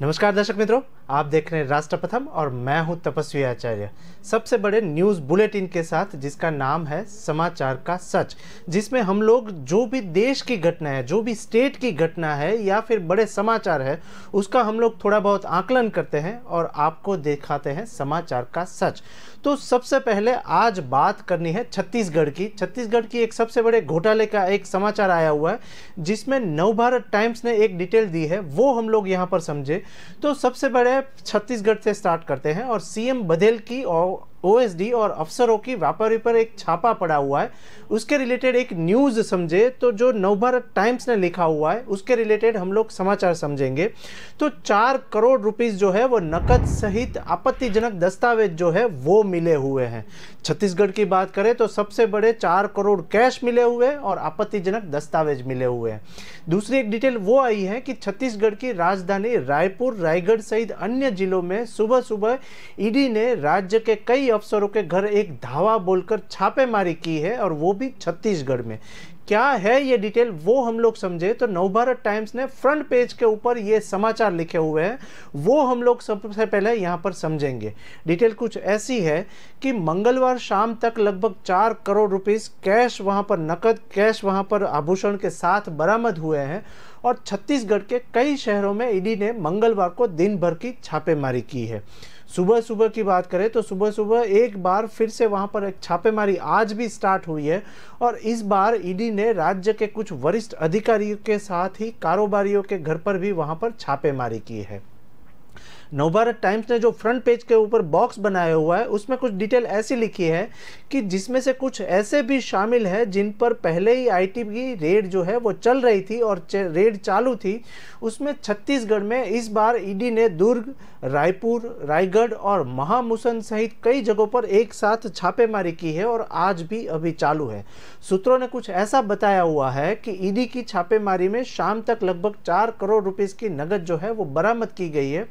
नमस्कार दर्शक मित्रों, आप देख रहे हैं राष्ट्र प्रथम और मैं हूं तपस्वी आचार्य। सबसे बड़े न्यूज़ बुलेटिन के साथ जिसका नाम है समाचार का सच, जिसमें हम लोग जो भी देश की घटना है, जो भी स्टेट की घटना है या फिर बड़े समाचार है, उसका हम लोग थोड़ा बहुत आकलन करते हैं और आपको दिखाते हैं समाचार का सच। तो सबसे पहले आज बात करनी है छत्तीसगढ़ की। छत्तीसगढ़ की एक सबसे बड़े घोटाले का एक समाचार आया हुआ है, जिसमें नवभारत टाइम्स ने एक डिटेल दी है, वो हम लोग यहाँ पर समझे। तो सबसे बड़े छत्तीसगढ़ से स्टार्ट करते हैं और सीएम बघेल की ओएसडी और अफसरों की व्यापारी पर एक छापा पड़ा हुआ है, उसके रिलेटेड एक न्यूज़ समझे। तो जो नवभारत टाइम्स ने लिखा हुआ है उसके रिलेटेड हम लोग समाचार समझेंगे। तो 4 करोड़ रुपीस जो है वो नकद सहित आपत्तिजनक दस्तावेज जो है वो मिले हुए हैं। छत्तीसगढ़ की बात करें तो सबसे बड़े 4 करोड़ कैश मिले हुए हैं और आपत्तिजनक दस्तावेज मिले हुए हैं। दूसरी एक डिटेल वो आई है कि छत्तीसगढ़ की राजधानी रायपुर, रायगढ़ सहित अन्य जिलों में सुबह सुबह ईडी ने राज्य के कई अफसरों के घर एक धावा बोलकर छापेमारी की है, और वो भी छत्तीसगढ़ में। क्या है ये डिटेल वो हम लोग समझे। तो नवभारत टाइम्स ने फ्रंट पेज के ऊपर ये समाचार लिखे हुए हैं, वो हम लोग सबसे पहले यहाँ पर समझेंगे। डिटेल कुछ ऐसी है कि मंगलवार शाम तक लगभग 4 करोड़ रुपीस कैश वहाँ पर, नकद कैश वहाँ पर आभूषण के साथ बरामद हुए हैं, और छत्तीसगढ़ के कई शहरों में ईडी ने मंगलवार को दिन भर की छापेमारी की है। सुबह सुबह की बात करें तो सुबह सुबह एक बार फिर से वहां पर एक छापेमारी आज भी स्टार्ट हुई है, और इस बार ईडी ने राज्य के कुछ वरिष्ठ अधिकारियों के साथ ही कारोबारियों के घर पर भी वहां पर छापेमारी की है। नवभारत टाइम्स ने जो फ्रंट पेज के ऊपर बॉक्स बनाया हुआ है उसमें कुछ डिटेल ऐसी लिखी है कि जिसमें से कुछ ऐसे भी शामिल है जिन पर पहले ही आईटी की रेड जो है वो चल रही थी और रेड चालू थी। उसमें छत्तीसगढ़ में इस बार ईडी ने दुर्ग, रायपुर, रायगढ़ और महामुसन सहित कई जगहों पर एक साथ छापेमारी की है, और आज भी अभी चालू है। सूत्रों ने कुछ ऐसा बताया हुआ है कि ईडी की छापेमारी में शाम तक लगभग 4 करोड़ रुपीस की नकद जो है वो बरामद की गई है,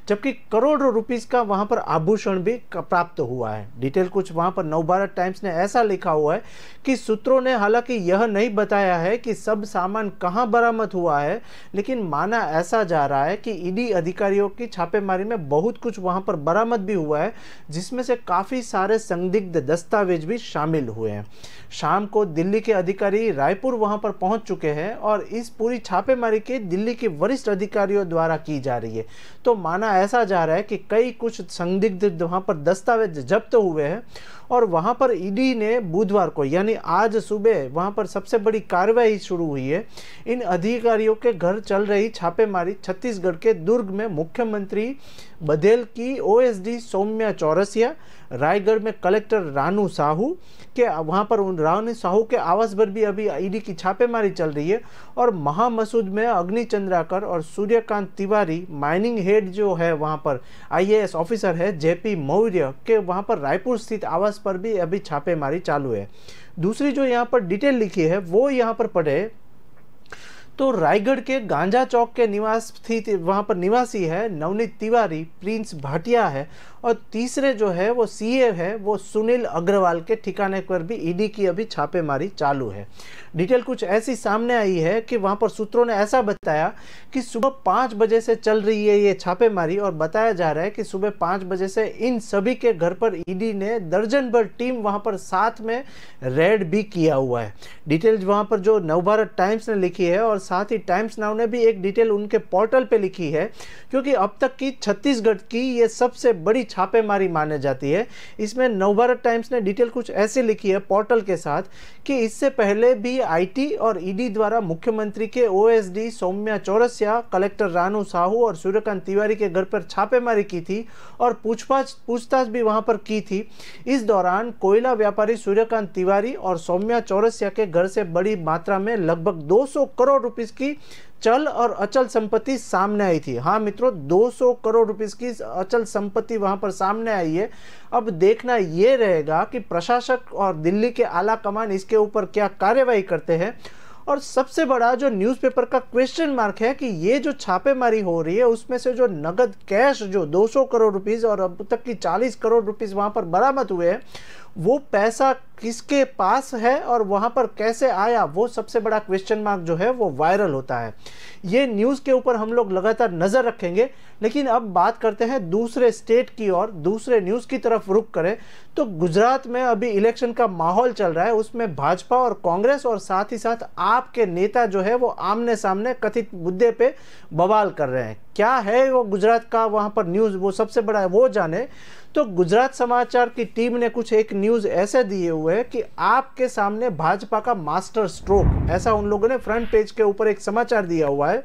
जबकि करोड़ों रुपीस का वहां पर आभूषण भी प्राप्त हुआ है। डिटेल कुछ वहां पर नवभारत टाइम्स ने ऐसा लिखा हुआ है कि सूत्रों ने हालांकि यह नहीं बताया है कि सब सामान कहां बरामद हुआ है, लेकिन माना ऐसा जा रहा है कि ईडी अधिकारियों की छापेमारी में बहुत कुछ वहां पर बरामद भी हुआ है, जिसमें से काफी सारे संदिग्ध दस्तावेज भी शामिल हुए हैं। शाम को दिल्ली के अधिकारी रायपुर वहां पर पहुंच चुके हैं, और इस पूरी छापेमारी की दिल्ली के वरिष्ठ अधिकारियों द्वारा की जा रही है। तो माना ऐसा जा रहा है कि कई कुछ संदिग्ध वहां पर दस्तावेज जब्त हुए हैं, और वहां पर ईडी ने बुधवार को यानी आज सुबह वहां पर सबसे बड़ी कार्रवाई शुरू हुई है। इन अधिकारियों के घर चल रही छापेमारी छत्तीसगढ़ के दुर्ग में मुख्यमंत्री बघेल की ओएसडी सौम्या चौरसिया, रायगढ़ में कलेक्टर रानू साहू के वहां पर रानू साहू के आवास पर भी अभी ईडी की छापेमारी चल रही है, और महामसूद में अग्नि चंद्राकर और सूर्यकांत तिवारी माइनिंग हेड जो है वहां पर आईएएस ऑफिसर है जेपी मौर्य के वहां पर रायपुर स्थित आवास पर भी अभी छापेमारी चालू है। दूसरी जो यहाँ पर डिटेल लिखी है वो यहाँ पर पढ़े तो रायगढ़ के गांजा चौक के निवास स्थित वहां पर निवासी है नवनीत तिवारी, प्रिंस भाटिया है, और तीसरे जो है वो सीए है वो सुनील अग्रवाल के ठिकाने पर भी ईडी की अभी छापेमारी चालू है। डिटेल कुछ ऐसी सामने आई है कि वहां पर सूत्रों ने ऐसा बताया कि सुबह 5 बजे से चल रही है ये छापेमारी, और बताया जा रहा है कि सुबह 5 बजे से इन सभी के घर पर ईडी ने दर्जन भर टीम वहां पर साथ में रेड भी किया हुआ है। डिटेल वहां पर जो नवभारत टाइम्स ने लिखी है, और साथ ही टाइम्स नाउ ने भी एक डिटेल उनके पोर्टल पे लिखी है, क्योंकि अब तक की छत्तीसगढ़ की ये सबसे बड़ी छापेमारी मानी जाती है। इसमें नवभारत टाइम्स ने डिटेल कुछ ऐसे लिखी है पोर्टल के साथ कि इससे पहले भी आईटी और ईडी द्वारा मुख्यमंत्री के ओएसडी सौम्या चौरसिया, कलेक्टर रानू साहू और सूर्यकांत तिवारी के घर पर छापेमारी की थी, और पूछताछ भी वहां पर की थी। इस दौरान कोयला व्यापारी सूर्यकांत तिवारी और सौम्या चौरसिया के घर से बड़ी मात्रा में लगभग 200 करोड़ रुपीस की चल और अचल संपत्ति सामने आई थी। हाँ मित्रों, 200 करोड़ रुपीस की अचल संपत्ति वहां पर सामने आई है। अब देखना ये रहेगा कि प्रशासक और दिल्ली के आला कमान इसके ऊपर क्या कार्यवाही करते हैं। और सबसे बड़ा जो न्यूज़पेपर का क्वेश्चन मार्क है कि ये जो छापेमारी हो रही है उसमें से जो नगद कैश जो 200 करोड़ रुपीस और अब तक की 40 करोड़ रुपीस वहां पर बरामद हुए हैं, वो पैसा किसके पास है और वहाँ पर कैसे आया, वो सबसे बड़ा क्वेश्चन मार्क जो है वो वायरल होता है। ये न्यूज़ के ऊपर हम लोग लगातार नज़र रखेंगे। लेकिन अब बात करते हैं दूसरे स्टेट की और दूसरे न्यूज़ की तरफ रुख करें तो गुजरात में अभी इलेक्शन का माहौल चल रहा है, उसमें भाजपा और कांग्रेस और साथ ही साथ आप के नेता जो है वो आमने सामने कथित मुद्दे पे बवाल कर रहे हैं। क्या है वो गुजरात का वहाँ पर न्यूज़, वो सबसे बड़ा है, वो जाने। तो गुजरात समाचार की टीम ने कुछ एक न्यूज़ ऐसे दिए हुए है कि आपके सामने भाजपा का मास्टर स्ट्रोक, ऐसा उन लोगों ने फ्रंट पेज के ऊपर एक समाचार दिया हुआ है।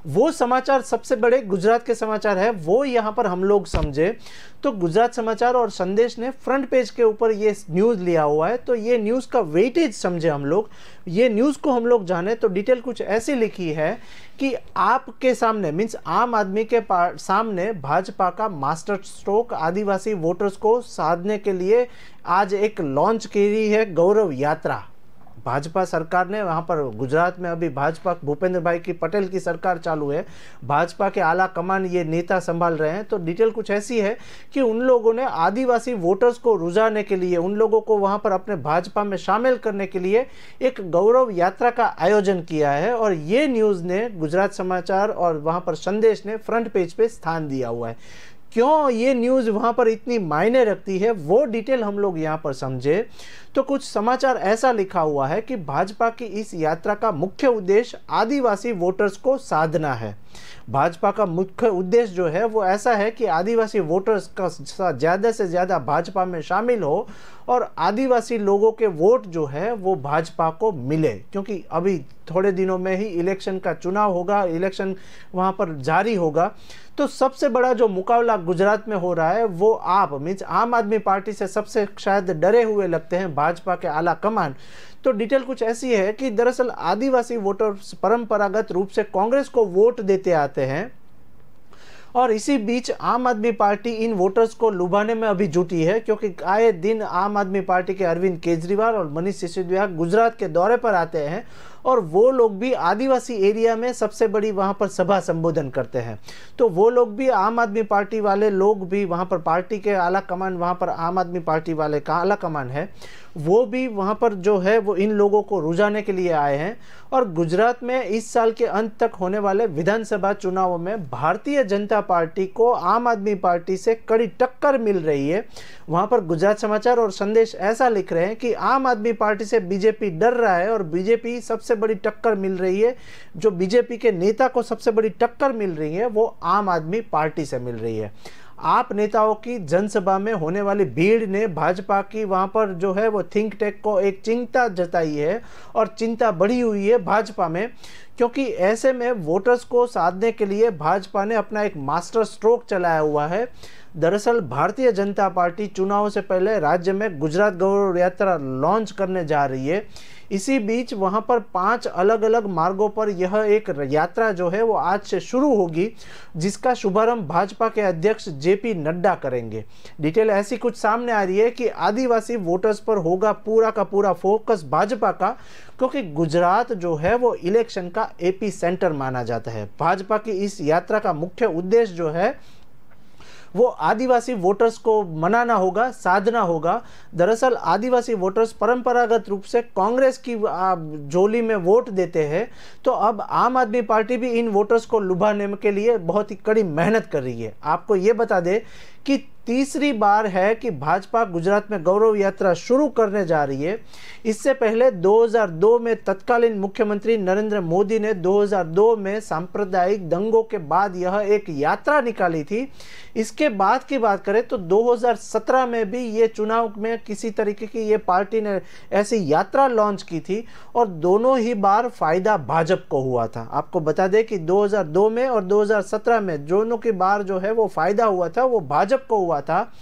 वो समाचार सबसे बड़े गुजरात के समाचार है, वो यहाँ पर हम लोग समझे तो गुजरात समाचार और संदेश ने फ्रंट पेज के ऊपर ये न्यूज़ लिया हुआ है। तो ये न्यूज़ का वेटेज समझे हम लोग, ये न्यूज़ को हम लोग जाने तो डिटेल कुछ ऐसी लिखी है कि आपके सामने मीन्स आम आदमी के सामने भाजपा का मास्टर स्ट्रोक, आदिवासी वोटर्स को साधने के लिए आज एक लॉन्च की है गौरव यात्रा। भाजपा सरकार ने वहाँ पर गुजरात में अभी भाजपा भूपेंद्र भाई की पटेल की सरकार चालू है, भाजपा के आला कमान ये नेता संभाल रहे हैं। तो डिटेल कुछ ऐसी है कि उन लोगों ने आदिवासी वोटर्स को रुझाने के लिए, उन लोगों को वहाँ पर अपने भाजपा में शामिल करने के लिए एक गौरव यात्रा का आयोजन किया है। और ये न्यूज़ ने गुजरात समाचार और वहाँ पर संदेश ने फ्रंट पेज पे स्थान दिया हुआ है। क्यों ये न्यूज़ वहाँ पर इतनी मायने रखती है वो डिटेल हम लोग यहाँ पर समझे तो कुछ समाचार ऐसा लिखा हुआ है कि भाजपा की इस यात्रा का मुख्य उद्देश्य आदिवासी वोटर्स को साधना है। भाजपा का मुख्य उद्देश्य जो है वो ऐसा है कि आदिवासी वोटर्स का ज़्यादा से ज़्यादा भाजपा में शामिल हो और आदिवासी लोगों के वोट जो है वो भाजपा को मिले, क्योंकि अभी थोड़े दिनों में ही इलेक्शन का चुनाव होगा, इलेक्शन वहाँ पर जारी होगा। तो सबसे बड़ा जो मुकाबला गुजरात में हो रहा है वो आप मीन्स आम आदमी पार्टी से सबसे शायद डरे हुए लगते हैं भाजपा के आला कमान। तो डिटेल कुछ ऐसी है कि दरअसल आदिवासी वोटर्स परंपरागत रूप से कांग्रेस को वोट देते आते हैं और इसी बीच आम आदमी पार्टी इन वोटर्स को लुभाने में अभी जुटी है, क्योंकि आए दिन आम आदमी पार्टी के अरविंद केजरीवाल और मनीष सिसोदिया गुजरात के दौरे पर आते हैं और वो लोग भी आदिवासी एरिया में सबसे बड़ी वहाँ पर सभा संबोधन करते हैं। तो वो लोग भी आम आदमी पार्टी वाले लोग भी वहाँ पर पार्टी के आला कमान, वहाँ पर आम आदमी पार्टी वाले का आला कमान है, वो भी वहाँ पर जो है वो इन लोगों को रुझाने के लिए आए हैं। और गुजरात में इस साल के अंत तक होने वाले विधानसभा चुनावों में भारतीय जनता पार्टी को आम आदमी पार्टी से कड़ी टक्कर मिल रही है। वहाँ पर गुजरात समाचार और संदेश ऐसा लिख रहे हैं कि आम आदमी पार्टी से बीजेपी डर रहा है और बीजेपी सबसे बड़ी टक्कर मिल रही है, जो बीजेपी के नेता को सबसे बड़ी टक्कर मिल रही है वो आम आदमी पार्टी से मिल रही है। आप नेताओं की जनसभा में होने वाली भीड़ ने भाजपा की वहाँ पर जो है वो थिंक टैंक को एक चिंता जताई है और चिंता बढ़ी हुई है भाजपा में, क्योंकि ऐसे में वोटर्स को साधने के लिए भाजपा ने अपना एक मास्टर स्ट्रोक चलाया हुआ है। दरअसल भारतीय जनता पार्टी चुनाव से पहले राज्य में गुजरात गौरव यात्रा लॉन्च करने जा रही है। इसी बीच वहां पर 5 अलग अलग मार्गों पर यह एक यात्रा जो है वो आज से शुरू होगी, जिसका शुभारंभ भाजपा के अध्यक्ष जेपी नड्डा करेंगे। डिटेल ऐसी कुछ सामने आ रही है कि आदिवासी वोटर्स पर होगा पूरा का पूरा फोकस भाजपा का, क्योंकि गुजरात जो है वो इलेक्शन का एपी सेंटर माना जाता है। भाजपा की इस यात्रा का मुख्य उद्देश्य जो है वो आदिवासी वोटर्स को मनाना होगा, साधना होगा। दरअसल आदिवासी वोटर्स परंपरागत रूप से कांग्रेस की झोली में वोट देते हैं, तो अब आम आदमी पार्टी भी इन वोटर्स को लुभाने के लिए बहुत ही कड़ी मेहनत कर रही है। आपको ये बता दें कि तीसरी बार है कि भाजपा गुजरात में गौरव यात्रा शुरू करने जा रही है। इससे पहले 2002 में तत्कालीन मुख्यमंत्री नरेंद्र मोदी ने 2002 में सांप्रदायिक दंगों के बाद यह एक यात्रा निकाली थी। इसके बाद की बात करें तो 2017 में भी ये चुनाव में किसी तरीके की ये पार्टी ने ऐसी यात्रा लॉन्च की थी और दोनों ही बार फायदा भाजपा को हुआ था। आपको बता दें कि 2002 में और 2017 में दोनों की बार जो है वो फायदा हुआ था वो भाजपा को हुआ था।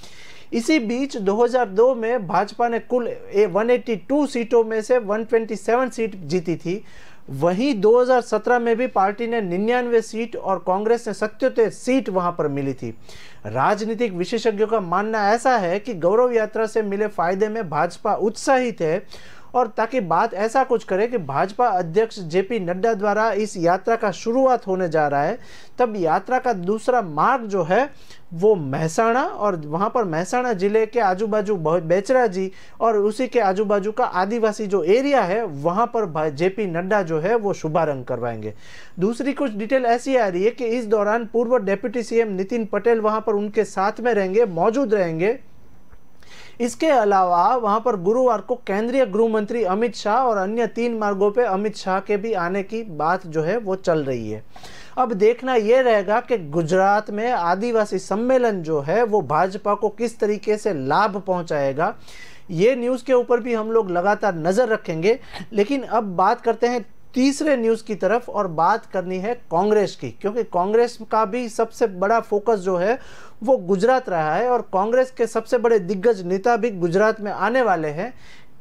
इसी बीच 2002 में भाजपा ने कुल 182 सीटों में से 127 सीट जीती थी। वहीं 2017 में भी पार्टी ने 99 सीट और कांग्रेस ने 77 सीट वहां पर मिली थी। राजनीतिक विशेषज्ञों का मानना ऐसा है कि गौरव यात्रा से मिले फायदे में भाजपा उत्साहित है और ताकि बात ऐसा कुछ करे कि भाजपा अध्यक्ष जेपी नड्डा द्वारा इस यात्रा का शुरुआत होने जा रहा है, तब यात्रा का दूसरा मार्ग जो है वो महसाणा, और वहाँ पर महसाणा जिले के आजू बाजू बेचराजी और उसी के आजू बाजू का आदिवासी जो एरिया है वहाँ पर जेपी नड्डा जो है वो शुभारंभ करवाएंगे। दूसरी कुछ डिटेल ऐसी आ रही है कि इस दौरान पूर्व डिप्टी सीएम नितिन पटेल वहाँ पर उनके साथ में रहेंगे, मौजूद रहेंगे। इसके अलावा वहां पर गुरुवार को केंद्रीय गृह मंत्री अमित शाह और अन्य 3 मार्गों पे अमित शाह के भी आने की बात जो है वो चल रही है। अब देखना यह रहेगा कि गुजरात में आदिवासी सम्मेलन जो है वो भाजपा को किस तरीके से लाभ पहुंचाएगा। ये न्यूज़ के ऊपर भी हम लोग लगातार नज़र रखेंगे। लेकिन अब बात करते हैं तीसरे न्यूज़ की तरफ, और बात करनी है कांग्रेस की, क्योंकि कांग्रेस का भी सबसे बड़ा फोकस जो है वो गुजरात रहा है और कांग्रेस के सबसे बड़े दिग्गज नेता भी गुजरात में आने वाले हैं।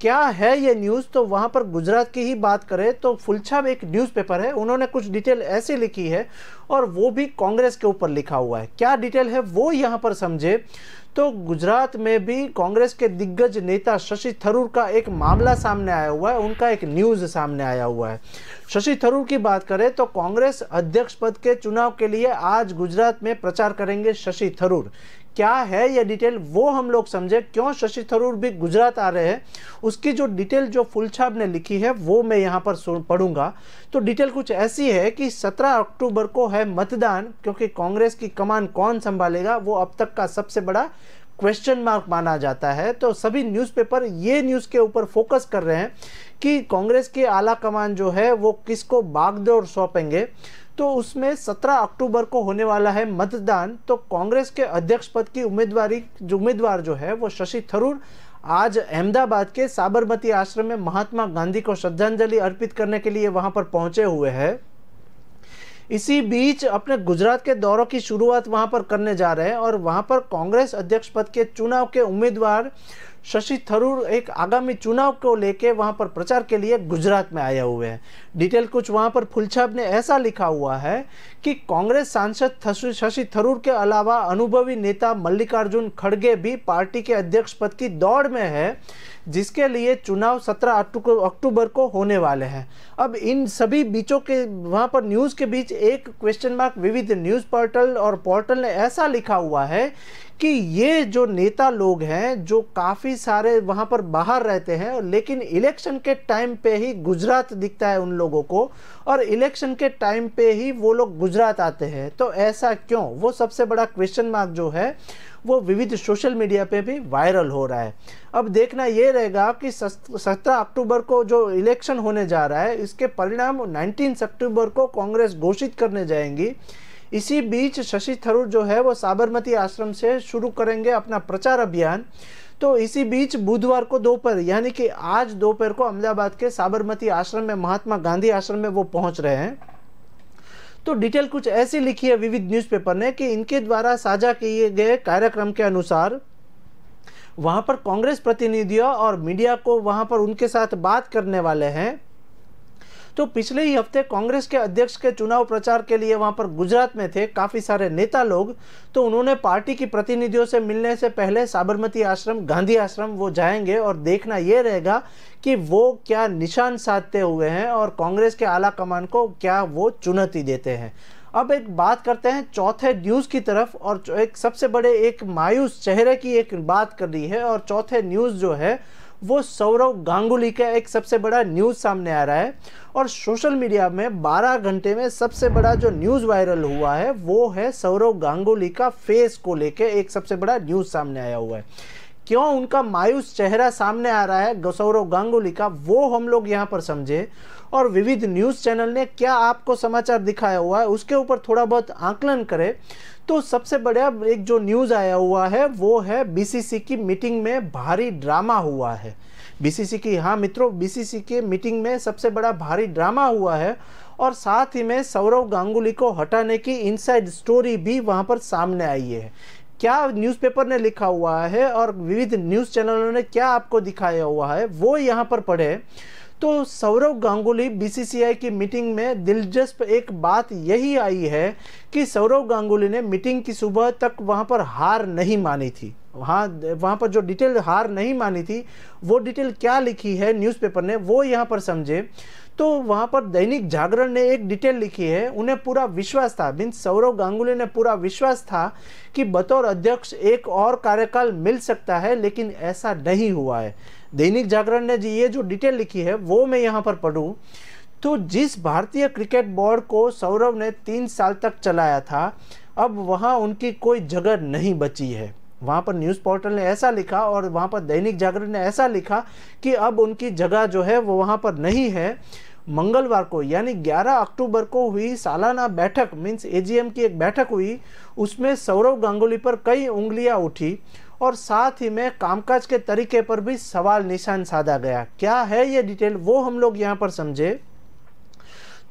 क्या है ये न्यूज़, तो वहाँ पर गुजरात की ही बात करें तो फुलछाब एक न्यूज़पेपर है, उन्होंने कुछ डिटेल ऐसे लिखी है और वो भी कांग्रेस के ऊपर लिखा हुआ है। क्या डिटेल है वो यहाँ पर समझे तो गुजरात में भी कांग्रेस के दिग्गज नेता शशि थरूर का एक मामला सामने आया हुआ है, उनका एक न्यूज़ सामने आया हुआ है। शशि थरूर की बात करें तो कांग्रेस अध्यक्ष पद के चुनाव के लिए आज गुजरात में प्रचार करेंगे शशि थरूर। क्या है ये डिटेल वो हम लोग समझे, क्यों शशि थरूर भी गुजरात आ रहे हैं, उसकी जो डिटेल जो फुलछाब ने लिखी है वो मैं यहाँ पर पढ़ूंगा। तो डिटेल कुछ ऐसी है कि 17 अक्टूबर को है मतदान, क्योंकि कांग्रेस की कमान कौन संभालेगा वो अब तक का सबसे बड़ा क्वेश्चन मार्क माना जाता है। तो सभी न्यूज़पेपर ये न्यूज़ के ऊपर फोकस कर रहे हैं कि कांग्रेस के आला कमान जो है वो किसको बागडोर सौंपेंगे। तो उसमें 17 अक्टूबर को होने वाला है मतदान। तो कांग्रेस के अध्यक्ष पद की उम्मीदवार जो है वो शशि थरूर आज अहमदाबाद के साबरमती आश्रम में महात्मा गांधी को श्रद्धांजलि अर्पित करने के लिए वहां पर पहुंचे हुए हैं। इसी बीच अपने गुजरात के दौरों की शुरुआत वहां पर करने जा रहे हैं और वहां पर कांग्रेस अध्यक्ष पद के चुनाव के उम्मीदवार शशि थरूर एक आगामी चुनाव को लेके वहां पर प्रचार के लिए गुजरात में आए हुए हैं। डिटेल कुछ वहां पर फुलछाब ने ऐसा लिखा हुआ है कि कांग्रेस सांसद शशि थरूर के अलावा अनुभवी नेता मल्लिकार्जुन खड़गे भी पार्टी के अध्यक्ष पद की दौड़ में है, जिसके लिए चुनाव 17 अक्टूबर को होने वाले हैं। अब इन सभी बीचों के वहां पर न्यूज़ के बीच एक क्वेश्चन मार्क विविध न्यूज़ पोर्टल ने ऐसा लिखा हुआ है कि ये जो नेता लोग हैं जो काफ़ी सारे वहाँ पर बाहर रहते हैं, लेकिन इलेक्शन के टाइम पे ही गुजरात दिखता है उन लोगों को, और इलेक्शन के टाइम पे ही वो लोग गुजरात आते हैं। तो ऐसा क्यों, वो सबसे बड़ा क्वेश्चन मार्क जो है वो विविध सोशल मीडिया पे भी वायरल हो रहा है। अब देखना ये रहेगा कि 17 अक्टूबर को जो इलेक्शन होने जा रहा है इसके परिणाम 19 अक्टूबर को कांग्रेस घोषित करने जाएंगी। इसी बीच शशि थरूर जो है वो साबरमती आश्रम से शुरू करेंगे अपना प्रचार अभियान। तो इसी बीच बुधवार को दोपहर यानी कि आज दोपहर को अहमदाबाद के साबरमती आश्रम में महात्मा गांधी आश्रम में वो पहुंच रहे हैं। तो डिटेल कुछ ऐसी लिखी है विविध न्यूज़पेपर ने कि इनके द्वारा साझा किए गए कार्यक्रम के अनुसार वहां पर कांग्रेस प्रतिनिधियों और मीडिया को वहां पर उनके साथ बात करने वाले हैं। तो पिछले ही हफ्ते कांग्रेस के अध्यक्ष के चुनाव प्रचार के लिए वहां पर गुजरात में थे काफ़ी सारे नेता लोग। तो उन्होंने पार्टी की प्रतिनिधियों से मिलने से पहले साबरमती आश्रम, गांधी आश्रम वो जाएंगे और देखना ये रहेगा कि वो क्या निशान साधते हुए हैं और कांग्रेस के आला कमान को क्या वो चुनौती देते हैं। अब एक बात करते हैं चौथे न्यूज़ की तरफ, और एक सबसे बड़े एक मायूस चेहरे की एक बात कर रही है। और चौथे न्यूज़ जो है वो सौरव गांगुली का एक सबसे बड़ा न्यूज़ सामने आ रहा है। और सोशल मीडिया में 12 घंटे में सबसे बड़ा जो न्यूज़ वायरल हुआ है वो है सौरव गांगुली का फेस को लेके एक सबसे बड़ा न्यूज़ सामने आया हुआ है। क्यों उनका मायूस चेहरा सामने आ रहा है सौरव गांगुली का, वो हम लोग यहाँ पर समझे। और विविध न्यूज़ चैनल ने क्या आपको समाचार दिखाया हुआ है उसके ऊपर थोड़ा बहुत आकलन करें तो सबसे बड़ा एक जो न्यूज़ आया हुआ है वो है बीसीसी की मीटिंग में भारी ड्रामा हुआ है। बीसीसी की, हाँ मित्रों, बीसीसी के मीटिंग में सबसे बड़ा भारी ड्रामा हुआ है और साथ ही में सौरव गांगुली को हटाने की इनसाइड स्टोरी भी वहाँ पर सामने आई है। क्या न्यूज़पेपर ने लिखा हुआ है और विविध न्यूज़ चैनलों ने क्या आपको दिखाया हुआ है वो यहाँ पर पढ़े। तो सौरव गांगुली बीसीसीआई की मीटिंग में दिलचस्प एक बात यही आई है कि सौरव गांगुली ने मीटिंग की सुबह तक वहां पर हार नहीं मानी थी। हाँ, वहाँ पर जो डिटेल हार नहीं मानी थी, वो डिटेल क्या लिखी है न्यूज़पेपर ने, वो यहाँ पर समझे। तो वहाँ पर दैनिक जागरण ने एक डिटेल लिखी है, उन्हें पूरा विश्वास था, मीन्स सौरव गांगुली ने पूरा विश्वास था कि बतौर अध्यक्ष एक और कार्यकाल मिल सकता है, लेकिन ऐसा नहीं हुआ है। दैनिक जागरण ने जी ये जो डिटेल लिखी है वो मैं यहाँ पर पढ़ूँ तो जिस भारतीय क्रिकेट बोर्ड को सौरव ने 3 साल तक चलाया था, अब वहाँ उनकी कोई जगह नहीं बची है। वहाँ पर न्यूज़ पोर्टल ने ऐसा लिखा और वहाँ पर दैनिक जागरण ने ऐसा लिखा कि अब उनकी जगह जो है वो वहाँ पर नहीं है। मंगलवार को यानी 11 अक्टूबर को हुई सालाना बैठक, मीन्स एजीएम की एक बैठक हुई, उसमें सौरव गांगुली पर कई उंगलियां उठी और साथ ही में कामकाज के तरीके पर भी सवाल निशान साधा गया। क्या है ये डिटेल, वो हम लोग यहाँ पर समझे।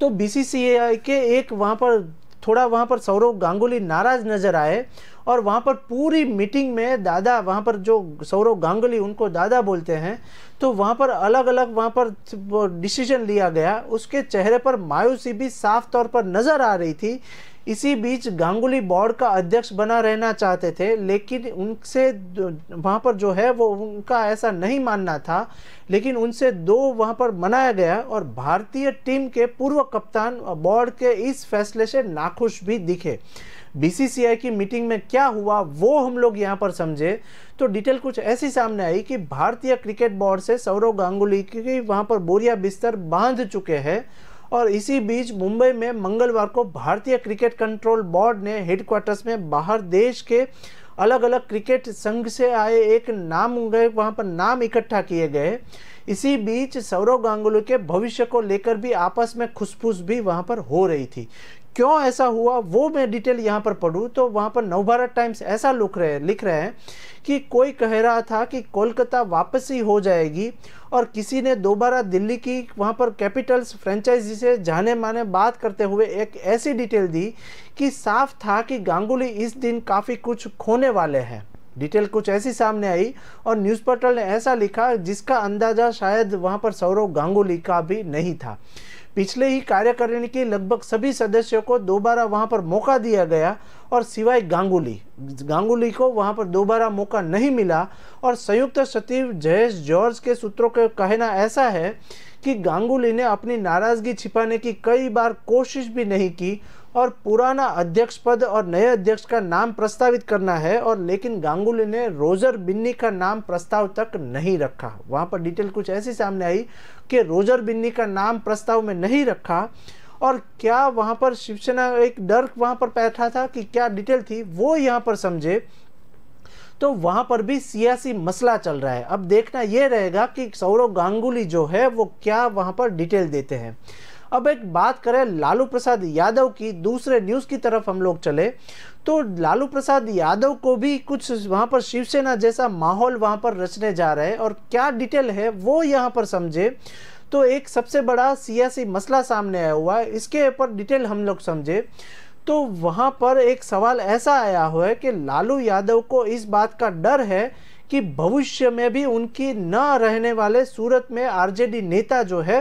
तो बीसीसीआई के एक वहाँ पर थोड़ा वहाँ पर सौरव गांगुली नाराज नजर आए और वहाँ पर पूरी मीटिंग में दादा, वहाँ पर जो सौरव गांगुली उनको दादा बोलते हैं, तो वहाँ पर अलग अलग वहाँ पर डिसीजन लिया गया। उसके चेहरे पर मायूसी भी साफ तौर पर नजर आ रही थी। इसी बीच गांगुली बोर्ड का अध्यक्ष बना रहना चाहते थे, लेकिन उनसे वहाँ पर जो है वो उनका ऐसा नहीं मानना था, लेकिन उनसे 2 वहाँ पर मनाया गया और भारतीय टीम के पूर्व कप्तान बोर्ड के इस फैसले से नाखुश भी दिखे। बीसीसीआई की मीटिंग में क्या हुआ वो हम लोग यहाँ पर समझे तो डिटेल कुछ ऐसी सामने आई कि भारतीय क्रिकेट बोर्ड से सौरव गांगुली की वहाँ पर बोरिया बिस्तर बांध चुके हैं। और इसी बीच मुंबई में मंगलवार को भारतीय क्रिकेट कंट्रोल बोर्ड ने हेडक्वार्टर्स में बाहर देश के अलग अलग क्रिकेट संघ से आए एक नाम गए, वहाँ पर नाम इकट्ठा किए गए। इसी बीच सौरव गांगुली के भविष्य को लेकर भी आपस में खुसफुस भी वहाँ पर हो रही थी। क्यों ऐसा हुआ वो मैं डिटेल यहाँ पर पढ़ूँ तो वहाँ पर नवभारत टाइम्स ऐसा लिख रहे हैं कि कोई कह रहा था कि कोलकाता वापसी हो जाएगी और किसी ने दोबारा दिल्ली की वहाँ पर कैपिटल्स फ्रेंचाइजी से जाने माने बात करते हुए एक ऐसी डिटेल दी कि साफ था कि गांगुली इस दिन काफ़ी कुछ खोने वाले हैं। डिटेल कुछ ऐसी सामने आई और न्यूज़ पोर्टल ने ऐसा लिखा जिसका अंदाज़ा शायद वहाँ पर सौरव गांगुली का भी नहीं था। पिछले ही कार्यकारिणी के लगभग सभी सदस्यों को दोबारा वहां पर मौका दिया गया और सिवाय गांगुली को वहां पर दोबारा मौका नहीं मिला। और संयुक्त सचिव जयेश जॉर्ज के सूत्रों का कहना ऐसा है कि गांगुली ने अपनी नाराजगी छिपाने की कई बार कोशिश भी नहीं की और पुराना अध्यक्ष पद और नए अध्यक्ष का नाम प्रस्तावित करना है, और लेकिन गांगुली ने रोजर बिन्नी का नाम प्रस्ताव तक नहीं रखा। वहां पर डिटेल कुछ ऐसी सामने आई कि रोजर बिन्नी का नाम प्रस्ताव में नहीं रखा। और क्या वहां पर शिवसेना एक डर वहां पर बैठा था कि क्या डिटेल थी वो यहाँ पर समझे। तो वहां पर भी सियासी मसला चल रहा है। अब देखना यह रहेगा कि सौरव गांगुली जो है वो क्या वहां पर डिटेल देते हैं। अब एक बात करें लालू प्रसाद यादव की, दूसरे न्यूज़ की तरफ हम लोग चले तो लालू प्रसाद यादव को भी कुछ वहाँ पर शिवसेना जैसा माहौल वहाँ पर रचने जा रहा है और क्या डिटेल है वो यहाँ पर समझे। तो एक सबसे बड़ा सियासी मसला सामने आया हुआ है, इसके ऊपर डिटेल हम लोग समझे तो वहाँ पर एक सवाल ऐसा आया हुआ है कि लालू यादव को इस बात का डर है कि भविष्य में भी उनकी न रहने वाले सूरत में आरजेडी नेता जो है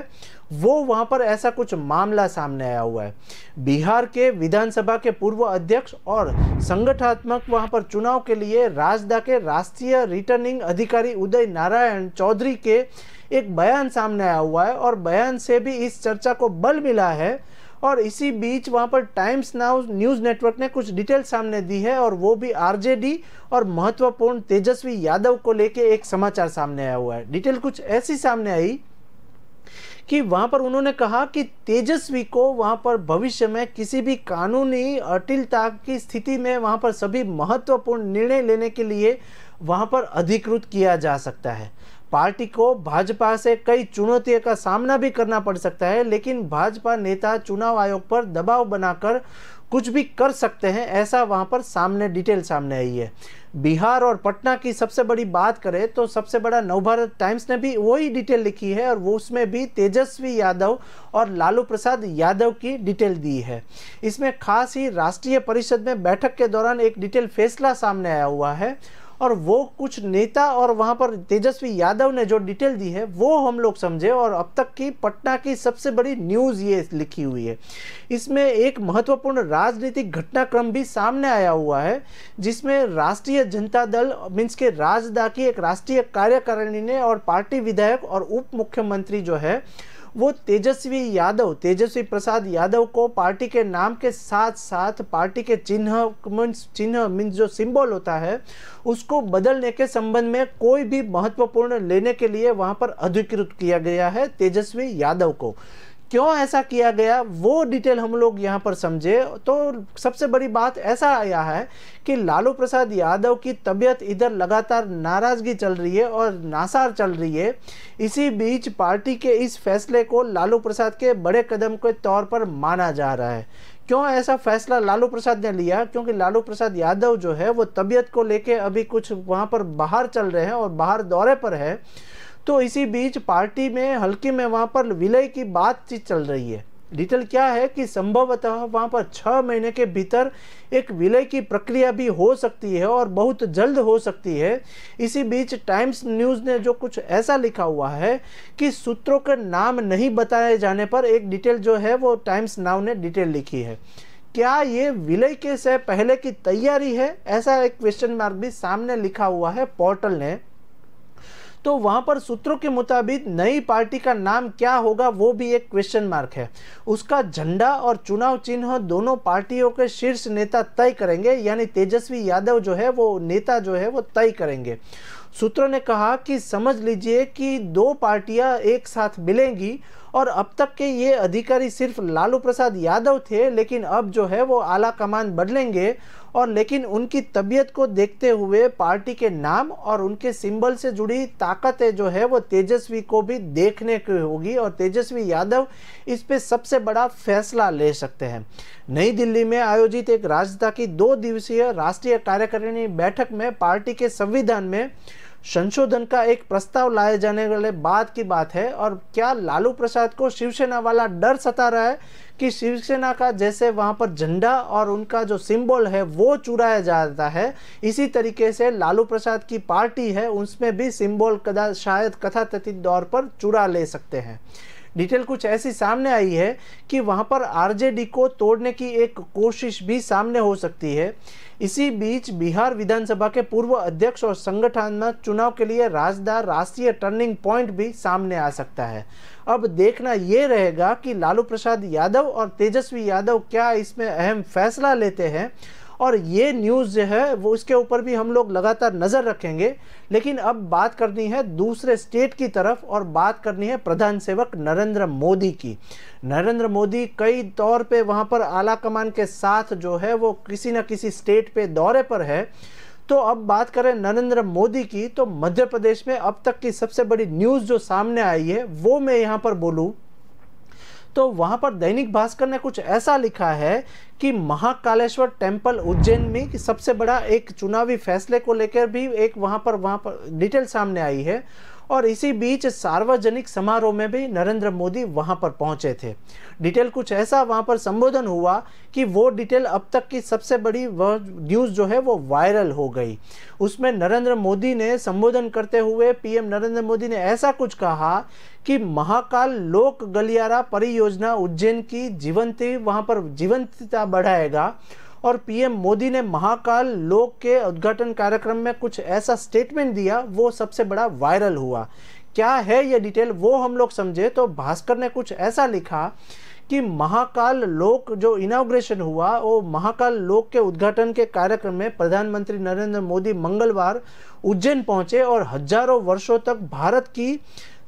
वो वहां पर ऐसा कुछ मामला सामने आया हुआ है। बिहार के विधानसभा के पूर्व अध्यक्ष और संगठनात्मक वहां पर चुनाव के लिए राजदा के राष्ट्रीय रिटर्निंग अधिकारी उदय नारायण चौधरी के एक बयान सामने आया हुआ है और बयान से भी इस चर्चा को बल मिला है। और इसी बीच वहां पर टाइम्स नाउ न्यूज़ नेटवर्क ने कुछ डिटेल सामने दी है और वो भी आरजेडी और महत्वपूर्ण तेजस्वी यादव को लेके एक समाचार सामने आया हुआ है। डिटेल कुछ ऐसी सामने आई कि वहां पर उन्होंने कहा कि तेजस्वी को वहां पर भविष्य में किसी भी कानूनी अटिलता की स्थिति में वहां पर सभी महत्वपूर्ण निर्णय लेने के लिए वहां पर अधिकृत किया जा सकता है। पार्टी को भाजपा से कई चुनौतियों का सामना भी करना पड़ सकता है, लेकिन भाजपा नेता चुनाव आयोग पर दबाव बनाकर कुछ भी कर सकते हैं, ऐसा वहां पर सामने डिटेल सामने आई है। बिहार और पटना की सबसे बड़ी बात करें तो सबसे बड़ा नवभारत टाइम्स ने भी वही डिटेल लिखी है और वो उसमें भी तेजस्वी यादव और लालू प्रसाद यादव की डिटेल दी है। इसमें खास ही राष्ट्रीय परिषद में बैठक के दौरान एक डिटेल फैसला सामने आया हुआ है और वो कुछ नेता और वहाँ पर तेजस्वी यादव ने जो डिटेल दी है वो हम लोग समझे। और अब तक की पटना की सबसे बड़ी न्यूज़ ये लिखी हुई है। इसमें एक महत्वपूर्ण राजनीतिक घटनाक्रम भी सामने आया हुआ है, जिसमें राष्ट्रीय जनता दल मीन्स के राजदा की एक राष्ट्रीय कार्यकारिणी ने और पार्टी विधायक और उप मुख्यमंत्री जो है वो तेजस्वी प्रसाद यादव को पार्टी के नाम के साथ साथ पार्टी के चिन्ह मीन्स जो सिंबल होता है उसको बदलने के संबंध में कोई भी महत्वपूर्ण लेने के लिए वहां पर अधिकृत किया गया है तेजस्वी यादव को। क्यों ऐसा किया गया वो डिटेल हम लोग यहाँ पर समझे तो सबसे बड़ी बात ऐसा आया है कि लालू प्रसाद यादव की तबीयत इधर लगातार नाराजगी चल रही है और नासार चल रही है। इसी बीच पार्टी के इस फैसले को लालू प्रसाद के बड़े कदम के तौर पर माना जा रहा है। क्यों ऐसा फैसला लालू प्रसाद ने लिया? क्योंकि लालू प्रसाद यादव जो है वो तबीयत को लेके अभी कुछ वहाँ पर बाहर चल रहे हैं और बाहर दौरे पर है। तो इसी बीच पार्टी में हल्के में वहाँ पर विलय की बातचीत चल रही है। डिटेल क्या है कि संभवतः वहाँ पर 6 महीने के भीतर एक विलय की प्रक्रिया भी हो सकती है और बहुत जल्द हो सकती है। इसी बीच टाइम्स न्यूज़ ने जो कुछ ऐसा लिखा हुआ है कि सूत्रों के नाम नहीं बताए जाने पर एक डिटेल जो है वो टाइम्स नाउ ने डिटेल लिखी है। क्या ये विलय के से पहले की तैयारी है? ऐसा एक क्वेश्चन मार्क भी सामने लिखा हुआ है पोर्टल ने। तो वहां पर सूत्रों के मुताबिक नई पार्टी का नाम क्या होगा वो भी एक क्वेश्चन मार्क है। उसका झंडा और चुनाव चिन्ह दोनों पार्टियों के शीर्ष नेता तय करेंगे, यानी तेजस्वी यादव जो है वो नेता जो है वो तय करेंगे। सूत्रों ने कहा कि समझ लीजिए कि 2 पार्टियां एक साथ मिलेंगी और अब तक के ये अधिकारी सिर्फ लालू प्रसाद यादव थे, लेकिन अब जो है वो आला कमान बदलेंगे और लेकिन उनकी तबीयत को देखते हुए पार्टी के नाम और उनके सिंबल से जुड़ी ताकतें जो है वो तेजस्वी को भी देखने की होगी और तेजस्वी यादव इस पे सबसे बड़ा फैसला ले सकते हैं। नई दिल्ली में आयोजित एक राजदा की 2 दिवसीय राष्ट्रीय कार्यकारिणी बैठक में पार्टी के संविधान में संशोधन का एक प्रस्ताव लाए जाने वाले बात की बात है। और क्या लालू प्रसाद को शिवसेना वाला डर सता रहा है कि शिवसेना का जैसे वहां पर झंडा और उनका जो सिंबल है वो चुराया जाता है, इसी तरीके से लालू प्रसाद की पार्टी है उसमें भी सिंबल शायद कथाकथित तौर पर चुरा ले सकते हैं। डिटेल कुछ ऐसी सामने आई है कि वहां पर आरजेडी को तोड़ने की एक कोशिश भी सामने हो सकती है। इसी बीच बिहार विधानसभा के पूर्व अध्यक्ष और संगठनात्मक चुनाव के लिए राजदा राष्ट्रीय टर्निंग पॉइंट भी सामने आ सकता है। अब देखना ये रहेगा कि लालू प्रसाद यादव और तेजस्वी यादव क्या इसमें अहम फैसला लेते हैं और ये न्यूज़ जो है वो इसके ऊपर भी हम लोग लगातार नज़र रखेंगे। लेकिन अब बात करनी है दूसरे स्टेट की तरफ और बात करनी है प्रधान सेवक नरेंद्र मोदी की। नरेंद्र मोदी कई तौर पे वहाँ पर आला कमान के साथ जो है वो किसी न किसी स्टेट पे दौरे पर है। तो अब बात करें नरेंद्र मोदी की, तो मध्य प्रदेश में अब तक की सबसे बड़ी न्यूज़ जो सामने आई है वो मैं यहाँ पर बोलूँ तो वहां पर दैनिक भास्कर ने कुछ ऐसा लिखा है कि महाकालेश्वर टेम्पल उज्जैन में सबसे बड़ा एक चुनावी फैसले को लेकर भी एक वहां पर डिटेल सामने आई है। और इसी बीच सार्वजनिक समारोह में भी नरेंद्र मोदी वहां पर पहुंचे थे। डिटेल कुछ ऐसा वहां पर संबोधन हुआ कि वो डिटेल अब तक की सबसे बड़ी वह न्यूज़ जो है वो वायरल हो गई। उसमें नरेंद्र मोदी ने संबोधन करते हुए पीएम नरेंद्र मोदी ने ऐसा कुछ कहा कि महाकाल लोक गलियारा परियोजना उज्जैन की जीवंतता बढ़ाएगा। और पीएम मोदी ने महाकाल लोक के उद्घाटन कार्यक्रम में कुछ ऐसा स्टेटमेंट दिया वो सबसे बड़ा वायरल हुआ। क्या है ये डिटेल वो हम लोग समझे तो भास्कर ने कुछ ऐसा लिखा कि महाकाल लोक जो इनॉग्रेशन हुआ वो महाकाल लोक के उद्घाटन के कार्यक्रम में प्रधानमंत्री नरेंद्र मोदी मंगलवार उज्जैन पहुंचे और हजारों वर्षों तक भारत की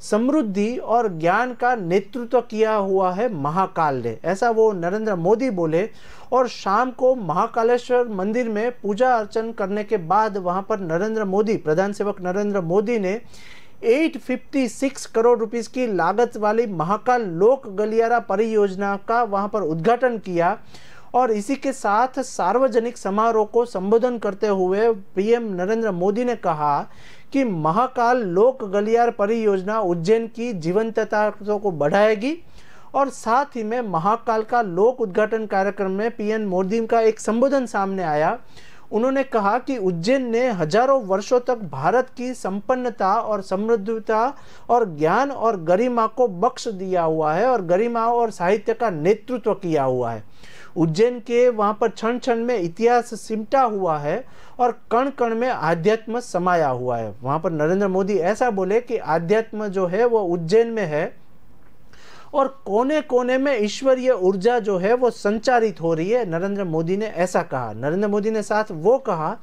समृद्धि और ज्ञान का नेतृत्व किया हुआ है महाकाल ने, ऐसा वो नरेंद्र मोदी बोले। और शाम को महाकालेश्वर मंदिर में पूजा अर्चन करने के बाद वहां पर प्रधान सेवक नरेंद्र मोदी ने 856 करोड़ रुपीस की लागत वाली महाकाल लोक गलियारा परियोजना का वहां पर उद्घाटन किया। और इसी के साथ सार्वजनिक समारोह को संबोधन करते हुए पीएम नरेंद्र मोदी ने कहा कि महाकाल लोक गलियारा परियोजना उज्जैन की जीवंतता को बढ़ाएगी। और साथ ही में महाकाल का लोक उद्घाटन कार्यक्रम में पीएम मोदी का एक संबोधन सामने आया। उन्होंने कहा कि उज्जैन ने हजारों वर्षों तक भारत की संपन्नता और समृद्धता और ज्ञान और गरिमा को बख्श दिया हुआ है और गरिमा और साहित्य का नेतृत्व किया हुआ है। उज्जैन के वहाँ पर क्षण क्षण में इतिहास सिमटा हुआ है और कण कण में आध्यात्म समाया हुआ है। वहाँ पर नरेंद्र मोदी ऐसा बोले कि आध्यात्म जो है वो उज्जैन में है और कोने कोने में ईश्वरीय ऊर्जा जो है वो संचारित हो रही है। नरेंद्र मोदी ने ऐसा कहा। नरेंद्र मोदी ने साथ वो कहा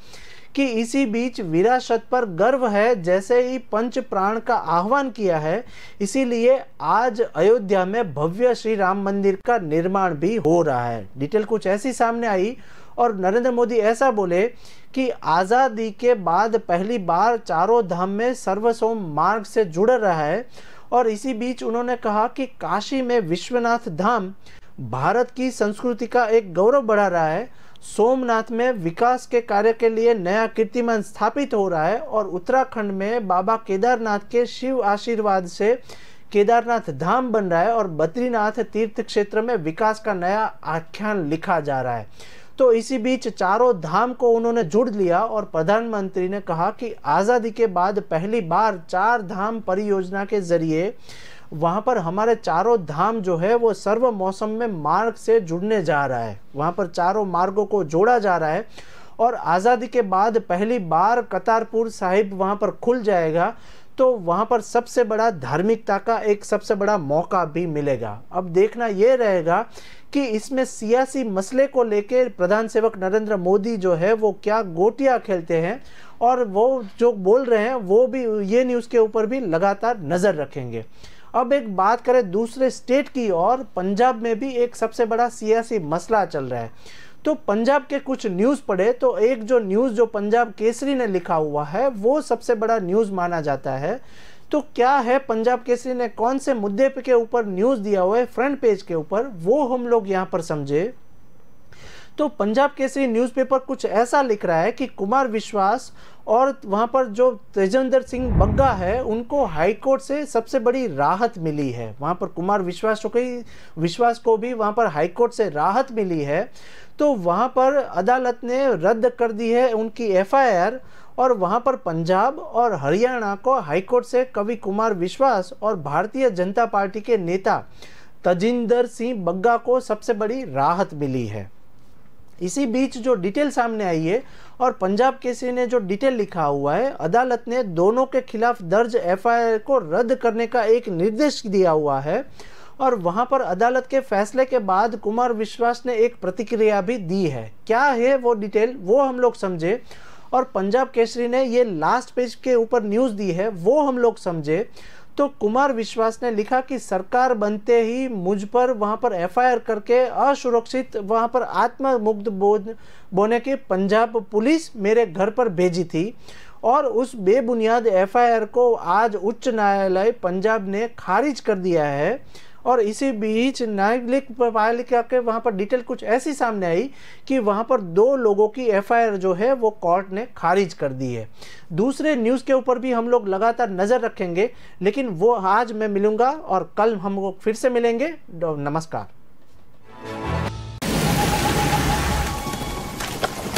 कि इसी बीच विरासत पर गर्व है, जैसे ही पंच प्राण का आह्वान किया है, इसीलिए आज अयोध्या में भव्य श्री राम मंदिर का निर्माण भी हो रहा है। डिटेल कुछ ऐसी सामने आई और नरेंद्र मोदी ऐसा बोले कि आज़ादी के बाद पहली बार चारों धाम में सर्वसोम मार्ग से जुड़ रहा है और इसी बीच उन्होंने कहा कि काशी में विश्वनाथ धाम भारत की संस्कृति का एक गौरव बढ़ा रहा है। सोमनाथ में विकास के कार्य के लिए नया कीर्तिमान स्थापित हो रहा है और उत्तराखंड में बाबा केदारनाथ के शिव आशीर्वाद से केदारनाथ धाम बन रहा है और बद्रीनाथ तीर्थ क्षेत्र में विकास का नया आख्यान लिखा जा रहा है। तो इसी बीच चारों धाम को उन्होंने जोड़ लिया और प्रधानमंत्री ने कहा कि आज़ादी के बाद पहली बार 4 धाम परियोजना के जरिए वहाँ पर हमारे चारों धाम जो है वो सर्व मौसम में मार्ग से जुड़ने जा रहा है। वहाँ पर चारों मार्गों को जोड़ा जा रहा है और आज़ादी के बाद पहली बार करतारपुर साहिब वहाँ पर खुल जाएगा, तो वहाँ पर सबसे बड़ा धार्मिकता का एक सबसे बड़ा मौका भी मिलेगा। अब देखना ये रहेगा कि इसमें सियासी मसले को लेकर प्रधान सेवक नरेंद्र मोदी जो है वो क्या गोटियां खेलते हैं और वो जो बोल रहे हैं वो भी ये न्यूज़ के ऊपर भी लगातार नज़र रखेंगे। अब एक बात करें दूसरे स्टेट की और पंजाब में भी एक सबसे बड़ा सियासी मसला चल रहा है। तो पंजाब के कुछ न्यूज़ पढ़े तो एक जो न्यूज़ जो पंजाब केसरी ने लिखा हुआ है वो सबसे बड़ा न्यूज़ माना जाता है। तो क्या है पंजाब केसरी ने कौन से मुद्दे के ऊपर न्यूज़ दिया हुआ है फ्रंट पेज के ऊपर, वो हम लोग यहाँ पर समझे। तो पंजाब केसरी न्यूज़पेपर कुछ ऐसा लिख रहा है कि कुमार विश्वास और वहाँ पर जो तेजिंदर सिंह बग्गा है उनको हाईकोर्ट से सबसे बड़ी राहत मिली है। वहाँ पर कुमार विश्वास को भी वहाँ पर हाईकोर्ट से राहत मिली है। तो वहाँ पर अदालत ने रद्द कर दी है उनकी एफआईआर और वहाँ पर पंजाब और हरियाणा को हाईकोर्ट से कवि कुमार विश्वास और भारतीय जनता पार्टी के नेता तेजिंदर सिंह बग्गा को सबसे बड़ी राहत मिली है। इसी बीच जो डिटेल सामने आई है और पंजाब केसरी ने जो डिटेल लिखा हुआ है, अदालत ने दोनों के खिलाफ दर्ज एफआईआर को रद्द करने का एक निर्देश दिया हुआ है और वहां पर अदालत के फैसले के बाद कुमार विश्वास ने एक प्रतिक्रिया भी दी है। क्या है वो डिटेल वो हम लोग समझे और पंजाब केसरी ने ये लास्ट पेज के ऊपर न्यूज़ दी है वो हम लोग समझे। तो कुमार विश्वास ने लिखा कि सरकार बनते ही मुझ पर वहाँ पर एफआईआर करके असुरक्षित वहाँ पर आत्ममुग्ध बोने की पंजाब पुलिस मेरे घर पर भेजी थी और उस बेबुनियाद एफआईआर को आज उच्च न्यायालय पंजाब ने खारिज कर दिया है। और इसी बीच न्यायिक पालिका के वहाँ पर डिटेल कुछ ऐसी सामने आई कि वहाँ पर 2 लोगों की एफआईआर जो है वो कोर्ट ने खारिज कर दी है। दूसरे न्यूज़ के ऊपर भी हम लोग लगातार नज़र रखेंगे, लेकिन वो आज मैं मिलूँगा और कल हम लोग फिर से मिलेंगे। नमस्कार।